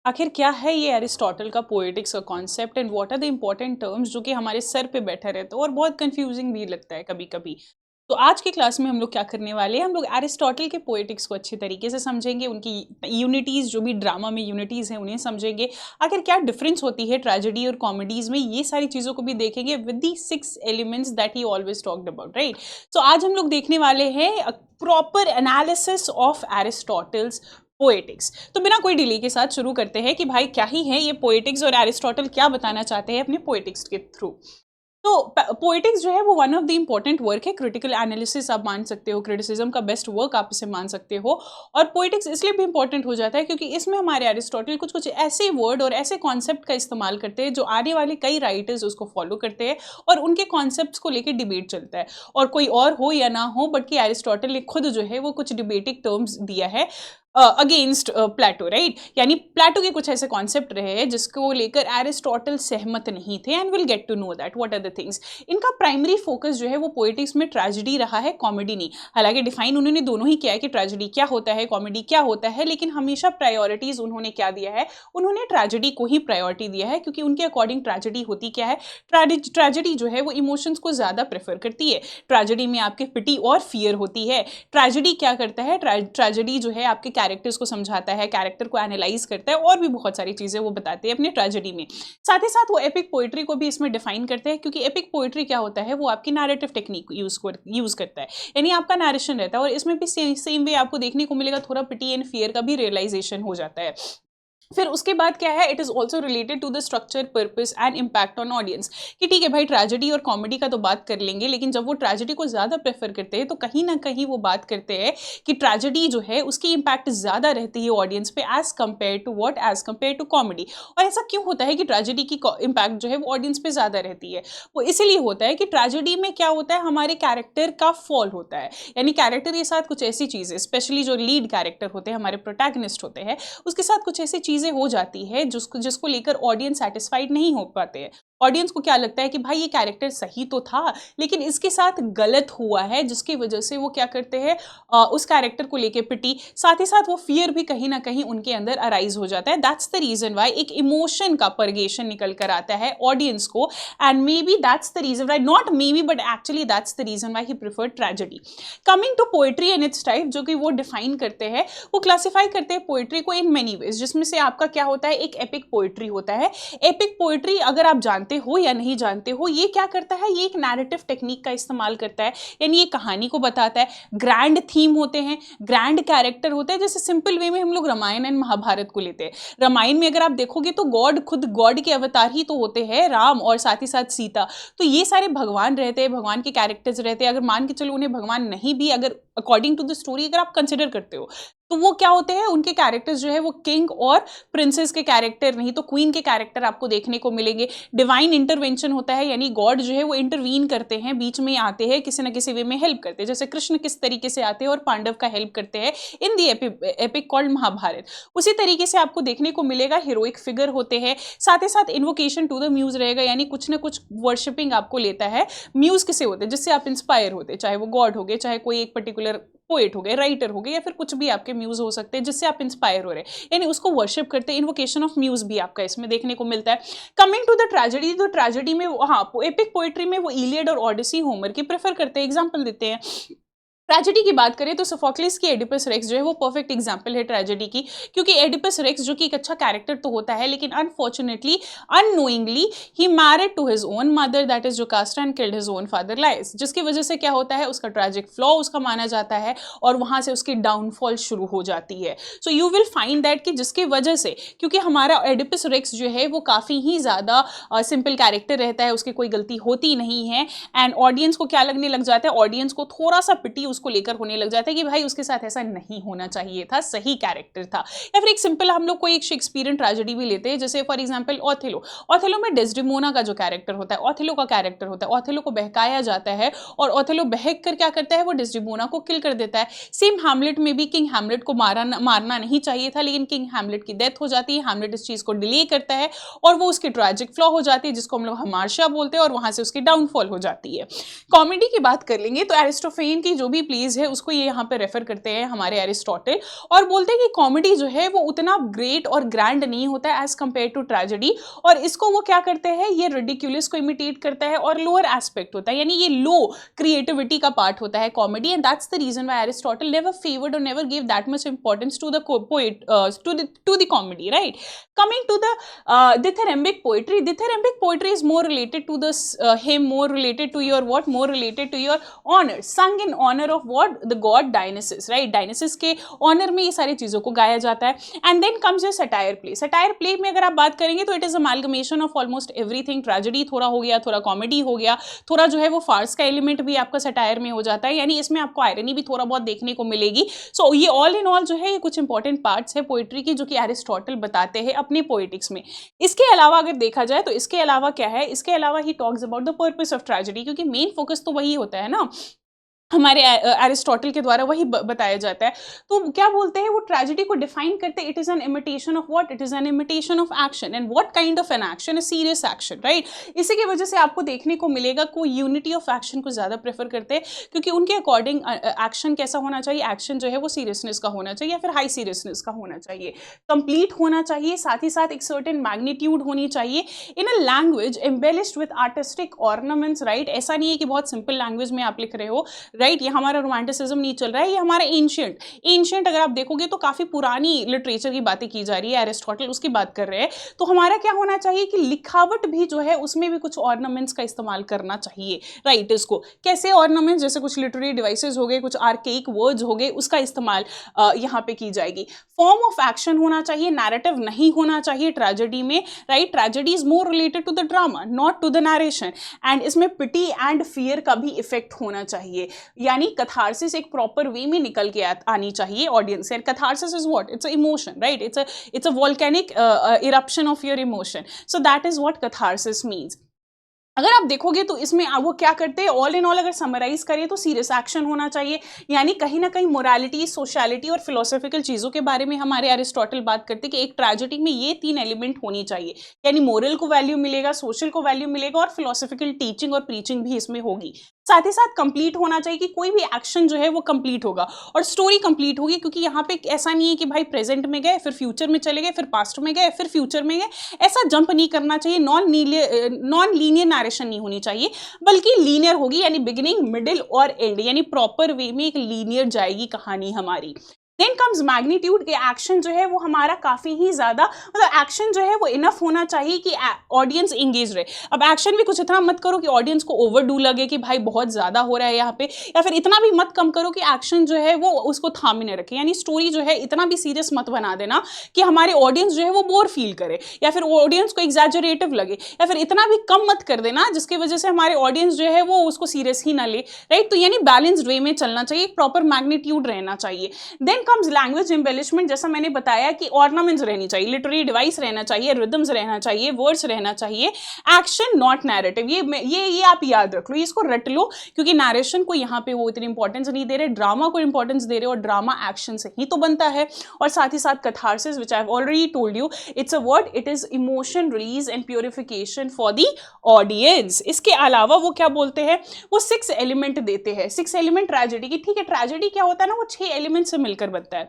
आखिर क्या है ये एरिस्टोटल का पोएटिक्स का concept and what are the important terms जो कि हमारे सर पे बैठा रहता है और बहुत कंफ्यूजिंग भी लगता है कभी कभी। तो आज की क्लास में हम लोग क्या करने वाले हैं, हम लोग एरिस्टोटल के पोएटिक्स को अच्छे तरीके से समझेंगे, उनकी यूनिटीज़ जो भी ड्रामा में यूनिटीज़ हैं उन्हें समझेंगे, आखिर क्या डिफरेंस होती है ट्रेजेडी और कॉमेडीज़ में, ये सारी चीज़ों को भी देखेंगे with the 6 elements that he always talked about, right. So आज हम लोग देखने वाले हैं proper analysis of Aristotle's poetics. तो बिना कोई डिले के साथ शुरू करते हैं कि भाई क्या ही है ये पोएटिक्स और एरिस्टोटल क्या बताना चाहते हैं अपने पोएटिक्स के थ्रू। तो पोएटिक्स जो है वो one of the important work है, क्रिटिकल एनालिसिस आप मान सकते हो, क्रिटिसिज्म का बेस्ट वर्क आप इसे मान सकते हो। और पोएटिक्स इसलिए भी इंपॉर्टेंट हो जाता है क्योंकि इसमें हमारे एरिस्टोटल कुछ कुछ ऐसे वर्ड और ऐसे कॉन्सेप्ट का इस्तेमाल करते हैं जो आने वाले कई राइटर्स उसको फॉलो करते हैं और उनके कॉन्सेप्ट्स को लेकर डिबेट चलता है। और कोई और हो या ना हो, बट कि एरिस्टोटल ने खुद जो है वो कुछ डिबेटिंग टर्म्स दिया है अगेंस्ट प्लेटो, राइट। यानी प्लेटो के कुछ ऐसे कॉन्सेप्ट रहे हैं जिसको लेकर एरिस्टोटल सहमत नहीं थे, and will get to know that what are the things. इनका प्राइमरी फोकस जो है वो पोएटिक्स में ट्रेजेडी रहा है, कॉमेडी नहीं। हालांकि डिफाइन उन्होंने दोनों ही किया है कि ट्रेजेडी क्या होता है, कॉमेडी क्या होता है, लेकिन हमेशा प्रायोरिटीज उन्होंने क्या दिया है, उन्होंने ट्रेजेडी को ही प्रायोरिटी दिया है, क्योंकि उनके अकॉर्डिंग ट्रेजेडी होती क्या है, ट्रेजेडी जो है वो इमोशंस को ज्यादा प्रेफर करती है। ट्रेजेडी में आपके पिटी और फियर होती है। ट्रेजेडी क्या करता है, ट्रेजेडी जो है आपके कैरेक्टर्स को समझाता है, कैरेक्टर को एनालाइज करता है और भी बहुत सारी चीजें वो बताते हैं अपने ट्रेजेडी में। साथ ही साथ वो एपिक पोएट्री को भी इसमें डिफाइन करते हैं, क्योंकि एपिक पोएट्री क्या होता है, वो आपकी नैरेटिव टेक्निक यूज करता है, यानी आपका नैरेशन रहता है। और इसमें भी सेम वे आपको देखने को मिलेगा, थोड़ा पिटी एंड फियर का भी रियलाइजेशन हो जाता है। फिर उसके बाद क्या है, it is also related to the structure, purpose and impact on audience. कि ठीक है भाई, ट्रेजेडी और कॉमेडी का तो बात कर लेंगे, लेकिन जब वो ट्रेजेडी को ज्यादा प्रेफर करते हैं तो कहीं ना कहीं वो बात करते हैं कि ट्रेजेडी जो है उसकी इम्पैक्ट ज्यादा रहती है ऑडियंस पे एज कंपेयर टू कॉमेडी। और ऐसा क्यों होता है कि ट्रेजेडी की इम्पैक्ट जो है वो ऑडियंस पे ज्यादा रहती है? वो इसीलिए होता है कि ट्रेजेडी में क्या होता है, हमारे कैरेक्टर का फॉल होता है। यानी कैरेक्टर के साथ कुछ ऐसी चीजें, स्पेशली जो लीड कैरेक्टर होते हैं, हमारे प्रोटैगनिस्ट होते हैं, उसके साथ कुछ ऐसी चीजें हो जाती है जिसको लेकर ऑडियंस सेटिस्फाइड नहीं हो पाते हैं। ऑडियंस को क्या लगता है कि भाई ये कैरेक्टर सही तो था, लेकिन इसके साथ गलत हुआ है, जिसकी वजह से वो क्या करते हैं, उस कैरेक्टर को लेकर पिटी, साथ ही साथ वो फियर भी कहीं ना कहीं उनके अंदर अराइज हो जाता है। दैट्स द रीजन वाई एक इमोशन का परगेशन निकल कर आता है ऑडियंस को, and maybe that's the reason why, not maybe but actually that's the reason why he preferred tragedy. Coming to poetry and it's type, जो कि वो डिफाइन करते हैं, वो क्लासिफाई करते हैं पोएट्री को इन मेनी वेज, जिसमें से आपका क्या होता है, एक एपिक पोएट्री होता है। एपिक पोएट्री अगर आप जानते हो या नहीं जानते हो, ये क्या करता है, ये एक नैरेटिव टेक्निक का इस्तेमाल करता है, यानी ये कहानी को बताता है। ग्रैंड थीम होते हैं, ग्रैंड कैरेक्टर होते हैं। जैसे सिंपल वे में हम लोग रामायण एंड महाभारत को लेते हैं। रामायण में अगर आप देखोगे तो खुद गॉड के अवतार ही तो होते हैं, राम और साथ ही साथ सीता। तो ये सारे भगवान रहते हैं, भगवान के कैरेक्टर्स रहते हैं। अगर मान के चलो उन्हें भगवान नहीं भी, अगर अकॉर्डिंग टू द स्टोरी अगर आप कंसिडर करते हो, तो वो क्या होते हैं, उनके कैरेक्टर्स जो है वो किंग और प्रिंसेस के कैरेक्टर नहीं तो क्वीन के कैरेक्टर आपको देखने को मिलेंगे। डिवाइन इंटरवेंशन होता है, यानी गॉड जो है वो इंटरवीन करते हैं, बीच में आते हैं, किसी ना किसी वे में हेल्प करते हैं। जैसे कृष्ण किस तरीके से आते हैं और पांडव का हेल्प करते हैं इन दी एपिक कॉल्ड महाभारत, उसी तरीके से आपको देखने को मिलेगा। हीरोइक फिगर होते हैं, साथ ही साथ इन्वोकेशन टू द म्यूज रहेगा, यानी कुछ ना कुछ वर्शिपिंग आपको लेता है। म्यूज किसे होते हैं, जिससे आप इंस्पायर होते हैं, चाहे वो गॉड हो गए, चाहे कोई एक पर्टिकुलर पोएट हो गए, राइटर हो गए, या फिर कुछ भी आपके म्यूज हो सकते हैं जिससे आप इंस्पायर हो रहे हैं, यानी उसको वर्शिप करते हैं। इन्वोकेशन ऑफ म्यूज भी आपका इसमें देखने को मिलता है। कमिंग टू द ट्रेजेडी, तो ट्रेजेडी में हाँ, एपिक पोएट्री में वो इलियड और ओडिसी, होमर की प्रेफर करते हैं। एग्जाम्पल देते हैं, ट्रेजेडी की बात करें तो सोफोक्लिस की एडिपस रेक्स जो है वो परफेक्ट एग्जांपल है ट्रेजेडी की, क्योंकि एडिपस रेक्स जो कि एक अच्छा कैरेक्टर तो होता है, लेकिन unfortunately unknowingly he married to his own mother, that is Jocasta, and killed his own father Laius, जिसकी वजह से क्या होता है, उसका ट्रेजिक फ्लॉ उसका माना जाता है और वहां से उसकी डाउनफॉल शुरू हो जाती है। सो यू विल फाइंड दैट कि जिसकी वजह से, क्योंकि हमारा एडिपस रेक्स जो है वो काफी ही ज्यादा सिंपल कैरेक्टर रहता है, उसकी कोई गलती होती नहीं है, एंड ऑडियंस को क्या लगने लग जाता है, ऑडियंस को थोड़ा सा पिटी उसको लेकर होने लग जाता है कि भाई उसके साथ ऐसा नहीं होना चाहिए था, सही कैरेक्टर था। या फिर एक सिंपल हम लोग कोई एक शेक्सपियरियन ट्रेजेडी भी लेते हैं, जैसे फॉर एग्जांपल ओथेलो। ओथेलो में डेस्डेमोना का जो कैरेक्टर होता है, ओथेलो का कैरेक्टर होता है, ओथेलो को बहकाया जाता है और ओथेलो बहक कर क्या करता है, वो डेस्डेमोना को किल कर देता है। सेम हैमलेट में भी किंग हैमलेट को मारना नहीं चाहिए था, लेकिन किंग हैमलेट की डेथ हो जाती है। हैमलेट इस चीज को डिले करता है और वो उसकी ट्रेजिक फ्लॉ हो जाती है, जिसको हम लोग हमार्शा बोलते हैं, और वहां से उसकी डाउनफॉल हो जाती है। कॉमेडी की बात कर लेंगे तो एरिस्टोफेन की जो भी प्लेज है उसको ये यहाँ पे रेफर करते हैं हमारे एरिस्टोटल, और बोलते हैं कि कॉमेडी जो है वो उतना ग्रेट और ग्रैंड नहीं होता है एज कंपेयर टू ट्रेजेडी, और इसको वो क्या करते हैं, ये रिडिक्यूलस को इमिटेट करता है और लोअर एस्पेक्ट होता है, यानी ये लो क्रिएटिविटी का पार्ट होता है comedy, and that's the reason why Aristotle never favoured और never give that much importance to the poet to the comedy, right. Coming to the dithyrambic poetry. Dithyrambic poetry is more related to the hymn, more related to your what? More related to your honor, sung in honor of what? The god Dionysus, right? Dionysus के honor में ये सारी चीज़ों को गाया जाता है. And then comes your satire play. Satire play में अगर आप बात करेंगे तो it is amalgamation of almost everything. Tragedy थोड़ा हो गया, थोड़ा comedy हो गया, थोड़ा जो है वो farce का element भी आपका satire में हो जाता है, यानी इसमें आपको irony भी थोड़ा बहुत देखने को मिलेगी. So ये all in all जो है ये कुछ important parts है पोइट्री की जो कि एरिस्टोटल बताते हैं अपनी पोएटिक्स में. इसके अलावा अगर देखा जाए तो इसके अलावा क्या है, इसके अलावा he talks about the purpose of tragedy, क्योंकि मेन फोकस तो वही होता है ना, हमारे एरिस्टोटल के द्वारा वही बताया जाता है. तो क्या बोलते हैं वो ट्रेजेडी को डिफाइन करते हैं, it is an imitation of what? It is an imitation of action, and what kind of an action? A serious action, right. इसी की वजह से आपको देखने को मिलेगा को यूनिटी ऑफ एक्शन को ज़्यादा प्रेफर करते हैं, क्योंकि उनके अकॉर्डिंग एक्शन कैसा होना चाहिए, एक्शन जो है वो सीरियसनेस का होना चाहिए या फिर हाई सीरियसनेस का होना चाहिए, कंप्लीट होना चाहिए, साथ ही साथ एक सर्टेन मैग्नीट्यूड होनी चाहिए, in a language embellished with artistic ornaments, right. ऐसा नहीं है कि बहुत सिंपल लैंग्वेज में आप लिख रहे हो, राइट. ये हमारा रोमांटिसिज्म नहीं चल रहा है, ये हमारा एंशिएंट अगर आप देखोगे तो काफी पुरानी लिटरेचर की बातें की जा रही है, एरिस्टोटल उसकी बात कर रहे हैं. तो हमारा क्या होना चाहिए कि लिखावट भी जो है उसमें भी कुछ ऑर्नामेंट्स का इस्तेमाल करना चाहिए, राइट. इसको कैसे ऑर्नामेंट्स, जैसे कुछ लिटरेरी डिवाइसेस हो गए, कुछ आर्केइक वर्ड्स हो गए, उसका इस्तेमाल यहाँ पे की जाएगी. फॉर्म ऑफ एक्शन होना चाहिए, नैरेटिव नहीं होना चाहिए ट्रेजेडी में, right. Tragedy is more related to the drama not to the narration, and इसमें पिटी एंड फियर का भी इफेक्ट होना चाहिए, यानी कथारसिस एक प्रॉपर वे में निकल के आनी चाहिए ऑडियंस से. Catharsis is what? It's a emotion, right. It's a volcanic eruption of your emotion, so that is what catharsis means. अगर आप देखोगे तो इसमें वो क्या करते हैं, ऑल इन ऑल अगर समराइज करें तो सीरियस एक्शन होना चाहिए, यानी कहीं ना कहीं मोरालिटी, सोशलिटी और फिलोसॉफिकल चीज़ों के बारे में हमारे एरिस्टोटल बात करते हैं कि एक ट्रेजेडी में ये 3 एलिमेंट होनी चाहिए, यानी मोरल को वैल्यू मिलेगा, सोशल को वैल्यू मिलेगा और फिलोसॉफिकल टीचिंग और प्रीचिंग भी इसमें होगी. साथ ही साथ कंप्लीट होना चाहिए कि कोई भी एक्शन जो है वो कंप्लीट होगा और स्टोरी कंप्लीट होगी, क्योंकि यहाँ पे ऐसा नहीं है कि भाई प्रेजेंट में गए फिर फ्यूचर में चले गए फिर पास्ट में गए फिर फ्यूचर में गए, ऐसा जंप नहीं करना चाहिए. नॉन लीनियर नरेशन नहीं होनी चाहिए, बल्कि लीनियर होगी, यानी बिगिनिंग मिडिल और एंड, यानी प्रॉपर वे में एक लीनियर जाएगी कहानी हमारी. देन कम्स मैग्नीट्यूड के एक्शन जो है वो हमारा काफ़ी ही ज़्यादा, मतलब एक्शन जो है वो इनफ होना चाहिए कि ऑडियंस इंगेज रहे. अब एक्शन भी कुछ इतना मत करो कि ऑडियंस को ओवरडू लगे कि भाई बहुत ज़्यादा हो रहा है यहाँ पे, या फिर इतना भी मत कम करो कि एक्शन जो है वो उसको थामे न रखे, यानी स्टोरी जो है इतना भी सीरियस मत बना देना कि हमारे ऑडियंस जो है वो बोर फील करे या फिर ऑडियंस को एग्जैजरेटिव लगे, या फिर इतना भी कम मत कर देना जिसकी वजह से हमारे ऑडियंस जो है वो उसको सीरियस ही ना ले, राइट. तो यानी बैलेंस्ड वे में चलना चाहिए, प्रॉपर मैग्नीट्यूड रहना चाहिए. देन कम्स लैंग्वेज एम्बेलिशमेंट, जैसा मैंने बताया कि ऑर्नामेंट्स रहनी चाहिए, लिटरेरी डिवाइस रहना चाहिए, रिदम्स रहना चाहिए, वर्ड्स रहना चाहिए. एक्शन नॉट नैरेटिव, ये आप याद रख लो, इसको रट लो, क्योंकि नरेशन को यहाँ पे वो इतनी इंपॉर्टेंस नहीं दे रहे, ड्रामा को इंपॉर्टेंस दे रहे, और ड्रामा एक्शन से ही तो बनता है. और साथ ही साथ catharsis, which I have already told you, it's a word, it is emotion release and purification for the audience. इसके अलावा वो क्या बोलते हैं, वो 6 एलिमेंट देते हैं. 6 एलिमेंट ट्रेजेडी की, ठीक है. ट्रेजेडी क्या होता है ना, वो 6 एलिमेंट से मिलकर बनता है.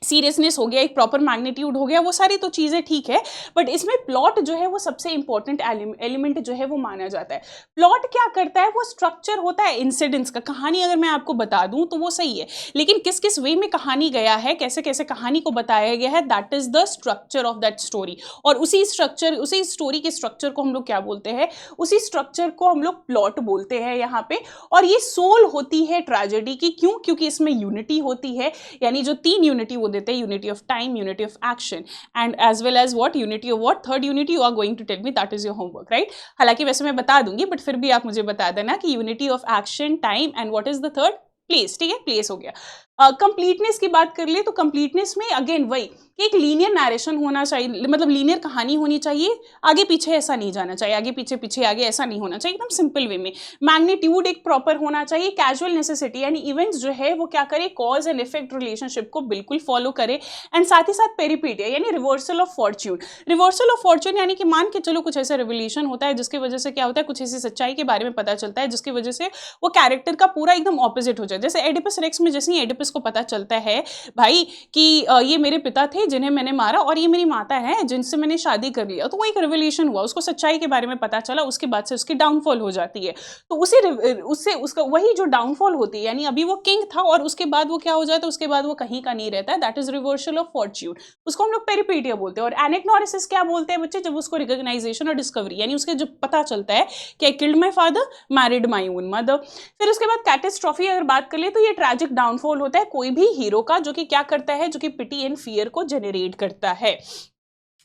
सीरियसनेस हो गया, एक प्रॉपर मैग्नीट्यूड हो गया, वो सारी तो चीज़ें ठीक है, बट इसमें प्लॉट जो है वो सबसे इंपॉर्टेंट एलिमेंट जो है वो माना जाता है. प्लॉट क्या करता है, वो स्ट्रक्चर होता है इंसिडेंट्स का. कहानी अगर मैं आपको बता दूं तो वो सही है, लेकिन किस किस वे में कहानी गया है, कैसे कैसे कहानी को बताया गया है, that is the structure of that story. और उसी स्टोरी के स्ट्रक्चर को हम लोग क्या बोलते हैं, उसी स्ट्रक्चर को हम लोग प्लॉट बोलते हैं यहाँ पे. और ये सोल होती है ट्रेजेडी की. क्यों? क्योंकि इसमें यूनिटी होती है, यानी जो 3 यूनिटी वो देते हैं, unity of time, unity of action, and as well as what, unity of what, third unity you are going to tell me, that is your homework, right. हालांकि वैसे मैं बता दूंगी, बट फिर भी आप मुझे बता देना कि unity of action, time and what is the third, place. ठीक है, प्लेस हो गया. कंप्लीटनेस की बात कर ले तो कंप्लीटनेस में अगेन वही कि एक लीनियर नैरेशन होना चाहिए, मतलब लीनियर कहानी होनी चाहिए, आगे पीछे ऐसा नहीं जाना चाहिए, आगे पीछे पीछे आगे ऐसा नहीं होना चाहिए, एकदम सिंपल वे में। मैग्नीट्यूड एक प्रॉपर होना चाहिए, कैजुअल नेसेसिटी यानी इवेंट्स जो है वो क्या करे, कॉज एंड इफेक्ट रिलेशनशिप को बिल्कुल फॉलो करे, एंड साथ ही साथ पेरिपीडिया यानी reversal of Fortune. Reversal of Fortune यानी कि मान के चलो कुछ ऐसा रिवोल्यूशन होता है जिसकी वजह से क्या होता है, कुछ ऐसी सच्चाई के बारे में पता चलता है जिसकी वजह से वो कैरेक्टर का पूरा एकदम ऑपोजिट हो जाए। जैसे एडिपस रेक्स में जैसे ही एडिपस को पता चलता है भाई कि ये मेरे पिता थे जिन्हें मैंने मारा और ये मेरी माता है जिनसे मैंने शादी कर लिया, तो वो एक रिवोल्यूशन हुआ, उसको सच्चाई के बारे में पता चला, उसके बाद से उसकी डाउनफॉल हो जाती है। तो उससे उसका वही जो डाउनफॉल होती है, यानी अभी वो किंग था और उसके बाद वो क्या हो जाता है, उसके बाद वो कहीं का नहीं रहता है, that is reversal of Fortune. उसको हम लोग पेरिपेटिया बोलते हैं। और एनेक्नोरिसिस क्या बोलते हैं बच्चे, जब उसको रिकॉग्नाइजेशन और डिस्कवरी यानी उसके जब पता चलता है कि I killed my father, married my own mother. फिर उसके बाद कैटेस्ट्रॉफी अगर बात कर ले तो ये ट्रैजिक डाउनफॉल होता है कोई भी हीरो का, जो कि क्या करता है, जो कि पिटी एंड फियर को जेनरेट करता है।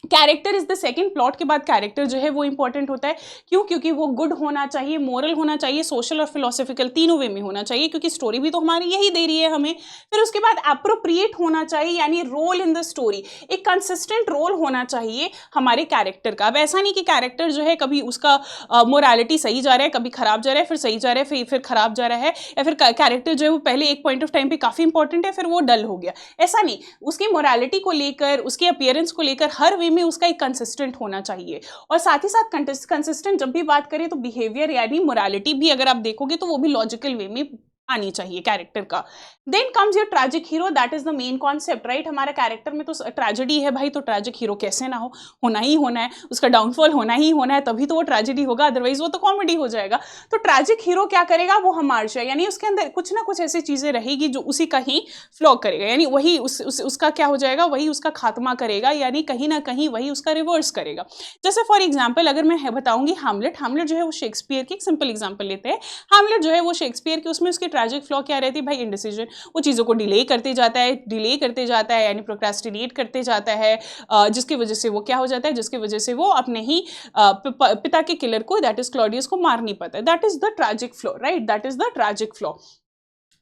Character is the second, plot के बाद कैरेक्टर जो है वो इंपॉर्टेंट होता है। क्यों? क्योंकि वो गुड होना चाहिए, मोरल होना चाहिए, सोशल और फिलोसॉफिकल तीनों वे में होना चाहिए, क्योंकि स्टोरी भी तो हमारी यही दे रही है हमें। फिर उसके बाद एप्रोप्रिएट होना चाहिए यानी रोल इन द स्टोरी, एक कंसिस्टेंट रोल होना चाहिए हमारे कैरेक्टर का। अब ऐसा नहीं कि कैरेक्टर जो है कभी उसका मोरालिटी सही जा रहा है, कभी खराब जा रहा है, फिर सही जा रहा है, फिर खराब जा रहा है, या फिर कैरेक्टर जो है वो पहले एक पॉइंट ऑफ टाइम पे काफी इंपॉर्टेंट है, फिर वो डल हो गया, ऐसा नहीं। उसकी मोरालिटी को लेकर, उसकी अपीयरेंस को लेकर हर वे में उसका एक कंसिस्टेंट होना चाहिए। और साथ ही साथ कंसिस्टेंट जब भी बात करें तो बिहेवियर यानी मोरालिटी भी अगर आप देखोगे तो वो भी लॉजिकल वे में आनी चाहिए कैरेक्टर का। Then comes your tragic hero, that is the main concept, right. हमारा कैरेक्टर में तो ट्रेजेडी है भाई, तो ट्रैजिक हीरो कैसे ना हो, होना ही होना है, उसका डाउनफॉल होना ही होना है, तभी तो वो ट्रेजेडी होगा, अदरवाइज वो तो कॉमेडी हो जाएगा। तो ट्रैजिक हीरो क्या करेगा, वो हमार्शा यानी उसके अंदर कुछ ना कुछ ऐसी चीजें रहेगी जो उसी का ही फ्लॉ करेगा, यानी वही उसका क्या हो जाएगा, वही उसका खात्मा करेगा, यानी कहीं ना कहीं वही उसका रिवर्स करेगा। जैसे फॉर एग्जाम्पल अगर मैं बताऊंगी हैमलेट जो है वो शेक्सपियर की, एक सिंपल एग्जाम्पल लेते हैं। हैमलेट जो है वो शेक्सपियर की, उसमें उसकी ट्रैजिक फ्लॉ क्या रहती है भाई, इंडिसीजन। वो चीज़ों को डिले करते जाता है यानी प्रोक्रेस्टिनेट करते जाता है, जिसकी वजह से वो क्या हो जाता है, जिसकी वजह से वो अपने ही पिता के किलर को, दैट इज क्लॉडियस को मार नहीं पाता है। That is the tragic flaw, right, that is the tragic flaw.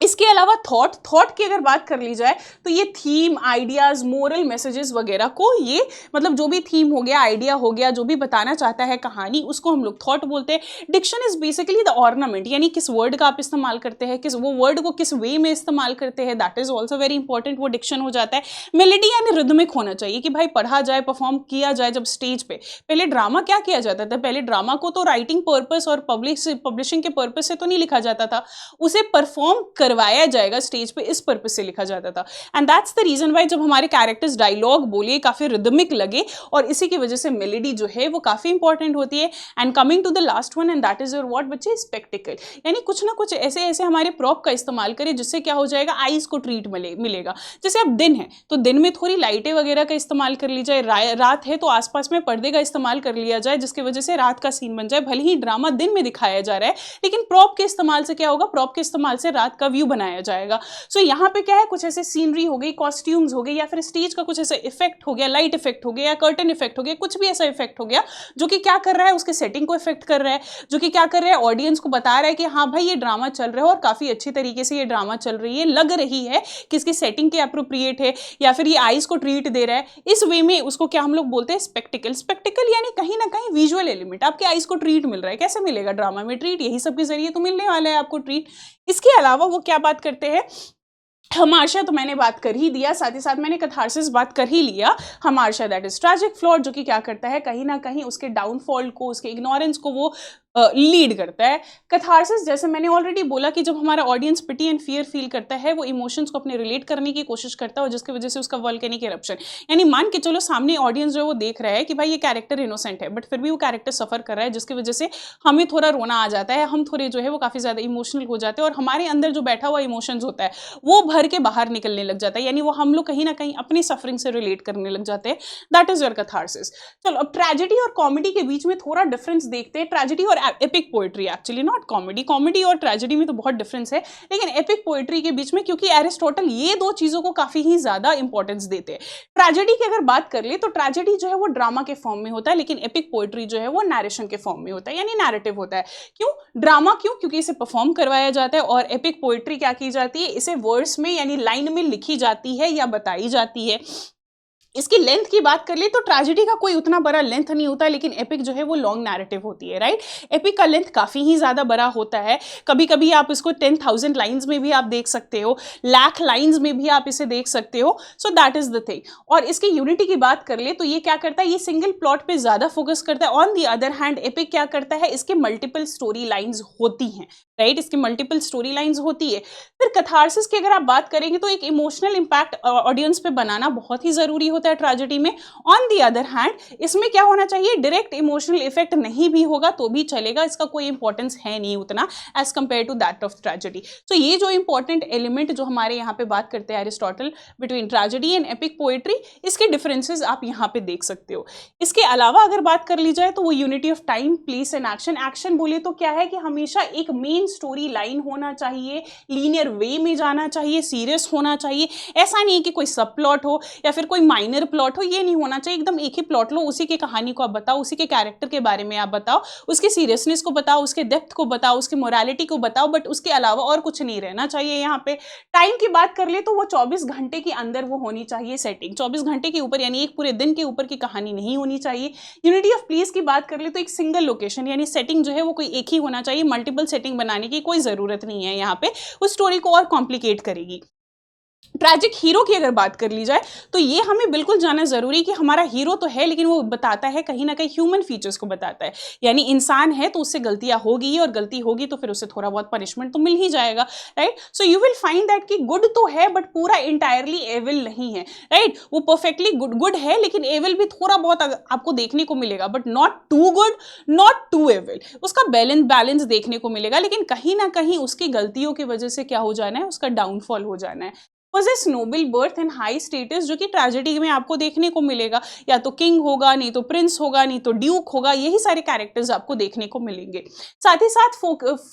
इसके अलावा थॉट की अगर बात कर ली जाए तो ये थीम, आइडियाज, मोरल मैसेजेस वगैरह को, ये मतलब जो भी थीम हो गया, आइडिया हो गया, जो भी बताना चाहता है कहानी, उसको हम लोग थॉट बोलते हैं। Diction is basically the ornament, यानी किस वर्ड का आप इस्तेमाल करते हैं, किस वो वर्ड को किस वे में इस्तेमाल करते हैं, that is also very important, वो डिक्शन हो जाता है। मेलेडी यानी रिदमिक होना चाहिए कि भाई पढ़ा जाए, परफॉर्म किया जाए जब स्टेज पे। पहले ड्रामा क्या किया जाता था, पहले ड्रामा को तो राइटिंग पर्पस और पब्लिशिंग के पर्पस से तो नहीं लिखा जाता था, उसे परफॉर्म करवाया जाएगा स्टेज पे, इस पर्पस से लिखा जाता था। And that's the reason why जब हमारे कैरेक्टर्स डायलॉग बोले काफी रिदमिक लगे, और इसी की वजह से मेलोडी जो है वो काफी इंपॉर्टेंट होती है। And coming to the last one, and that is your what बच्चे, स्पेक्टिकल, यानी कुछ ना कुछ ऐसे ऐसे हमारे प्रॉप का इस्तेमाल करें जिससे क्या हो जाएगा, आईज को ट्रीट मिलेगा। जैसे अब दिन है तो दिन में थोड़ी लाइटें वगैरह का इस्तेमाल कर ली जाए, रात है तो आसपास में पर्दे का इस्तेमाल कर लिया जाए, जिसकी वजह से रात का सीन बन जाए। भले ही ड्रामा दिन में दिखाया जा रहा है, लेकिन प्रॉप के इस्तेमाल से क्या होगा, प्रॉप के इस्तेमाल से रात का व्यू बनाया जाएगा। सो यहाँ पे क्या है, कुछ ऐसे सीनरी हो गई, कॉस्ट्यूम्स हो गई, या फिर स्टेज का कुछ ऐसा इफेक्ट हो गया, लाइट इफेक्ट हो गया, या कर्टन इफेक्ट हो गया, कुछ भी ऐसा इफेक्ट हो गया जो कि क्या कर रहा है, उसके सेटिंग को इफेक्ट कर रहा है, जो कि क्या कर रहा है, ऑडियंस को बता रहा है कि हाँ भाई ये ड्रामा चल रहा है और काफी अच्छी तरीके से ये ड्रामा चल रही है, लग रही है कि इसकी सेटिंग के अप्रोप्रिएट है, या फिर ये आईज को ट्रीट दे रहा है। इस वे में उसको क्या हम लोग बोलते हैं, स्पेक्टिकल। स्पेक्टिकल यानी कहीं ना कहीं विजुअल एलिमेंट, आपके आईज को ट्रीट मिल रहा है। कैसे मिलेगा ड्रामा में ट्रीट, यही सब के जरिए तो मिलने वाला है आपको ट्रीट। इसके अलावा वो क्या बात करते हैं, हमार्शा तो मैंने बात कर ही दिया, साथ ही साथ मैंने कथारसिस बात कर ही लिया। हमार्शा दैट इज ट्रैजिक फ्लॉट, जो कि क्या करता है, कहीं ना कहीं उसके डाउनफॉल को, उसके इग्नोरेंस को वो लीड करता है। कथारसिस जैसे मैंने ऑलरेडी बोला कि जब हमारा audience pity and fear feel करता है, वो इमोशंस को अपने रिलेट करने की कोशिश करता है, और जिसकी वजह से उसका वॉल्केनिक इरप्शन, यानी मान के चलो सामने ऑडियंस जो है वो देख रहा है कि भाई ये कैरेक्टर इनोसेंट है, बट फिर भी वो कैरेक्टर सफर कर रहा है, जिसकी वजह से हमें थोड़ा रोना आ जाता है, हम थोड़े जो है वो काफी ज्यादा इमोशनल हो जाते हैं, और हमारे अंदर जो बैठा हुआ इमोशंस होता है वो भर के बाहर निकलने लग जाता है, यानी वो हम लोग कहीं ना कहीं अपनी सफरिंग से रिलेट करने लग जाते हैं। That is your catharsis. चलो अब ट्रेजेडी और कॉमेडी के बीच में थोड़ा डिफरेंस देखते हैं। ट्रेजेडी और epic poetry actually, not comedy. Comedy और ट्रेजेडी में तो बहुत डिफरेंस है, लेकिन एपिक पोएट्री के बीच में, क्योंकि एरिस्टोटल ये दो चीज़ों को काफ़ी ही ज़्यादा इंपॉर्टेंस देते हैं। ट्रेजेडी की अगर बात कर ले तो ट्रेजेडी जो है वो ड्रामा के फॉर्म में होता है, लेकिन एपिक पोएट्री जो है वो नैरेशन के फॉर्म में होता है, यानी नैरेटिव होता है। क्यों ड्रामा? क्यों? क्योंकि इसे परफॉर्म करवाया जाता है, और एपिक पोएट्री क्या की जाती है, इसे वर्ड्स में यानी लाइन में लिखी जाती है या बताई जाती है। इसकी लेंथ की बात कर ले तो ट्रेजेडी का कोई उतना बड़ा लेंथ नहीं होता है, लेकिन एपिक जो है वो लॉन्ग नैरेटिव होती है, राइट। एपिक का लेंथ काफ़ी ही ज़्यादा बड़ा होता है, कभी कभी आप इसको 10,000 लाइन्स में भी आप देख सकते हो, लाख लाइन्स में भी आप इसे देख सकते हो। So that is the thing. और इसकी यूनिटी की बात कर ले तो ये क्या करता है, ये सिंगल प्लॉट पे ज़्यादा फोकस करता है। On the other hand epic क्या करता है, इसके मल्टीपल स्टोरी लाइन्स होती हैं, राइट, इसकी मल्टीपल स्टोरी लाइन्स होती है। फिर कैथारसिस की अगर आप बात करेंगे तो एक इमोशनल इंपैक्ट ऑडियंस पे बनाना बहुत ही ज़रूरी होता है ट्रेजेडी में। ऑन दी अदर हैंड इसमें क्या होना चाहिए, डायरेक्ट इमोशनल इफेक्ट नहीं भी होगा तो भी चलेगा, इसका कोई इंपॉर्टेंस है नहीं उतना as compare to that of tragedy. तो ये जो इंपॉर्टेंट एलिमेंट जो हमारे यहाँ पे बात करते हैं Aristotle between tragedy and epic poetry, इसके डिफरेंसेस आप यहाँ पे देख सकते हो। इसके अलावा अगर बात कर ली जाए तो वो unity of time, place and action. Action बोले तो क्या है कि हमेशा एक मेन स्टोरी लाइन होना चाहिए, लीनियर वे में जाना चाहिए, सीरियस होना चाहिए। ऐसा नहीं कि कोई सब प्लॉट हो या फिर कोई माइनर प्लॉट हो, ये नहीं होना चाहिए। एकदम एक ही प्लॉट लो, उसी की कहानी को आप बताओ, उसी के कैरेक्टर के बारे में आप बताओ, उसकी सीरियसनेस को बताओ, उसके डेप्थ को बताओ, उसकी मोरालिटी को बताओ, बट उसके अलावा और कुछ नहीं रहना चाहिए। यहाँ पे टाइम की बात कर ले तो वो 24 घंटे के अंदर वो होनी चाहिए सेटिंग, 24 घंटे के ऊपर यानी एक पूरे दिन के ऊपर की कहानी नहीं होनी चाहिए। यूनिटी ऑफ प्लेस की बात कर ले तो एक सिंगल लोकेशन यानी सेटिंग जो है वो कोई एक ही होना चाहिए, मल्टीपल सेटिंग बनाने की कोई जरूरत नहीं है, यहाँ पे उस स्टोरी को और कॉम्प्लिकेट करेगी। ट्रैजिक हीरो की अगर बात कर ली जाए तो ये हमें बिल्कुल जानना जरूरी कि हमारा हीरो तो है, लेकिन वो बताता है कहीं ना कहीं ह्यूमन फीचर्स को बताता है, यानी इंसान है तो उससे गलतियां होगी ही, और गलती होगी तो फिर उसे थोड़ा बहुत पनिशमेंट तो मिल ही जाएगा, right. So you will find that कि गुड तो है बट पूरा इंटायरली एविल नहीं है, राइट। वो परफेक्टली गुड है, लेकिन एविल भी थोड़ा बहुत आपको देखने को मिलेगा, but not too good not too evil, उसका बैलेंस देखने को मिलेगा, लेकिन कहीं ना कहीं उसकी गलतियों की वजह से क्या हो जाना है, उसका डाउनफॉल हो जाना है। Possess noble birth and high status, जो कि ट्रेजेडी में आपको देखने को मिलेगा, या तो किंग होगा, नहीं तो प्रिंस होगा, नहीं तो ड्यूक होगा, यही सारे कैरेक्टर्स आपको देखने को मिलेंगे। साथ ही साथ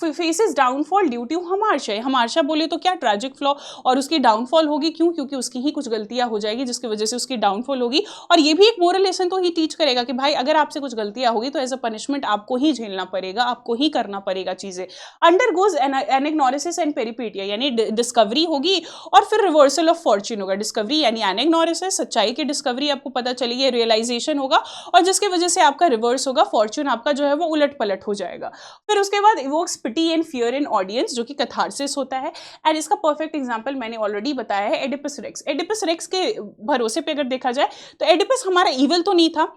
फेसेस डाउनफॉल ड्यू टू हमार्शा। हमार्शा बोले तो क्या, ट्रैजिक फ्लॉ, और उसकी डाउनफॉल होगी, क्यों, क्योंकि उसकी ही कुछ गलतियां हो जाएगी जिसकी वजह से उसकी डाउनफॉल होगी। और ये भी एक मोरल लेसन तो ही टीच करेगा कि भाई अगर आपसे कुछ गलतियां होगी तो एज अ पनिशमेंट आपको ही झेलना पड़ेगा, आपको ही करना पड़ेगा चीजें। अंडरगोज एनेग्नोरिसिस एंड पेरिपेटिया, यानी डिस्कवरी होगी और फिर रिवर्सल ऑफ फॉर्च्यून होगा। डिस्कवरी यानी एनेग्नोरिसिस, सच्चाई की डिस्कवरी आपको पता चलेगी, रियलाइजेशन होगा, और जिसकी वजह से आपका रिवर्स होगा, फॉर्च्यून आपका जो है वो उलट पलट हो जाएगा। फिर उसके बाद evokes pity and fear in audience, जो कि कैथारसिस होता है। एंड इसका परफेक्ट एग्जांपल मैंने ऑलरेडी बताया है, एडिपस रेक्स। एडिपस रेक्स के भरोसे पे अगर देखा जाए तो एडिपस हमारा इविल तो नहीं था,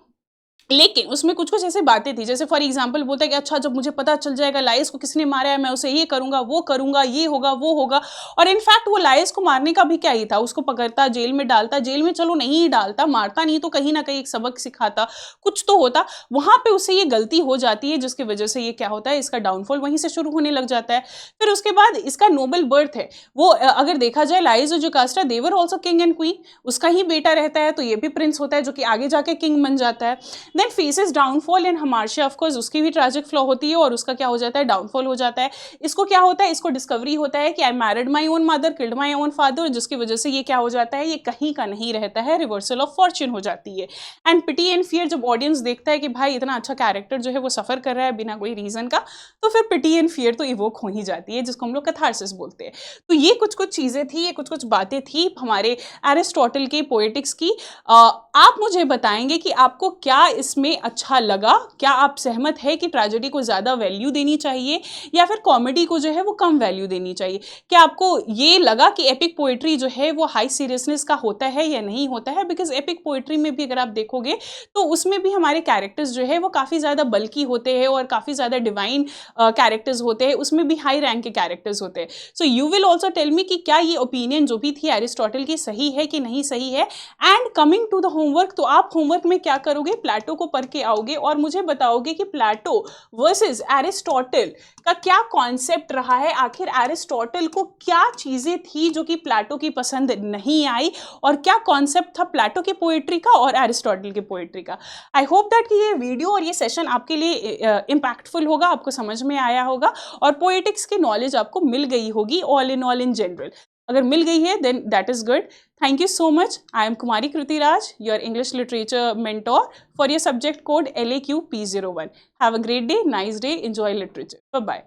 लेकिन उसमें कुछ कुछ ऐसे बातें थी, जैसे फॉर एग्जांपल बोलता है कि अच्छा जब मुझे पता चल जाएगा लाइस को किसने मारा है, मैं उसे ये करूंगा, वो करूंगा, ये होगा, वो होगा। और इनफैक्ट वो लाइस को मारने का भी क्या ही था, उसको पकड़ता, जेल में डालता, जेल में चलो नहीं डालता, मारता नहीं तो कहीं ना कहीं एक सबक सिखाता, कुछ तो होता। वहां पे उसे ये गलती हो जाती है, जिसकी वजह से ये क्या होता है, इसका डाउनफॉल वहीं से शुरू होने लग जाता है। फिर उसके बाद इसका नोबल बर्थ है, वो अगर देखा जाए लाइस और Jocasta they were also king and queen, उसका ही बेटा रहता है तो ये भी प्रिंस होता है, जो कि आगे जाके किंग बन जाता है। Then faces downfall and hamartia, of course उसकी भी ट्रैजिक फ्लॉ होती है और उसका क्या हो जाता है, डाउनफॉल हो जाता है। इसको क्या होता है, इसको डिस्कवरी होता है कि I married my own mother, killed my own father, जिसकी वजह से ये क्या हो जाता है, ये कहीं का नहीं रहता है, रिवर्सल ऑफ फॉर्च्यून हो जाती है। एंड पिटी एंड फियर, जब ऑडियंस देखता है कि भाई इतना अच्छा कैरेक्टर जो है वो सफर कर रहा है बिना कोई रीजन का, तो फिर पिटी एंड फियर तो इवोक हो ही जाती है, जिसको हम लोग कैथारसिस बोलते हैं। तो ये कुछ कुछ चीजें थी, ये कुछ कुछ बातें थी हमारे एरिस्टोटल के पोएटिक्स की। आप मुझे बताएंगे कि आपको क्या इसमें अच्छा लगा, क्या आप सहमत है कि ट्रेजेडी को ज़्यादा वैल्यू देनी चाहिए या फिर कॉमेडी को जो है वो कम वैल्यू देनी चाहिए? क्या आपको ये लगा कि एपिक पोएट्री जो है वो हाई सीरियसनेस का होता है या नहीं होता है? बिकॉज एपिक पोएट्री में भी अगर आप देखोगे तो उसमें भी हमारे कैरेक्टर्स जो है वो काफ़ी ज़्यादा बल्कि होते हैं और काफ़ी ज़्यादा डिवाइन कैरेक्टर्स होते हैं, उसमें भी हाई रैंक के कैरेक्टर्स होते हैं। So you will also tell me कि क्या ये ओपिनियन जो भी थी एरिस्टोटल की सही है कि नहीं सही है। And coming to the homework, तो आप होमवर्क में क्या करोगे, प्लेटो को पढ़ के आओगे और मुझे बताओगे कि प्लेटो वर्सेस एरिस्टोटल का क्या कॉन्सेप्ट रहा है, आखिर एरिस्टोटल को क्या चीजें थी जो कि प्लेटो की पसंद नहीं आई, और क्या कॉन्सेप्ट था प्लेटो की पोएट्री का और एरिस्टोटल की पोएट्री का। आई होप दैट कि ये वीडियो और ये सेशन आपके लिए इम्पैक्टफुल होगा, आपको समझ में आया होगा और पोएटिक्स की नॉलेज आपको मिल गई होगी ऑल इन जनरल। अगर मिल गई है then that is good. Thank you so much. I am Kumari Kriti Raj, your English literature mentor for your subject code LAQ P01. Have a great day, nice day, enjoy literature. Bye-bye.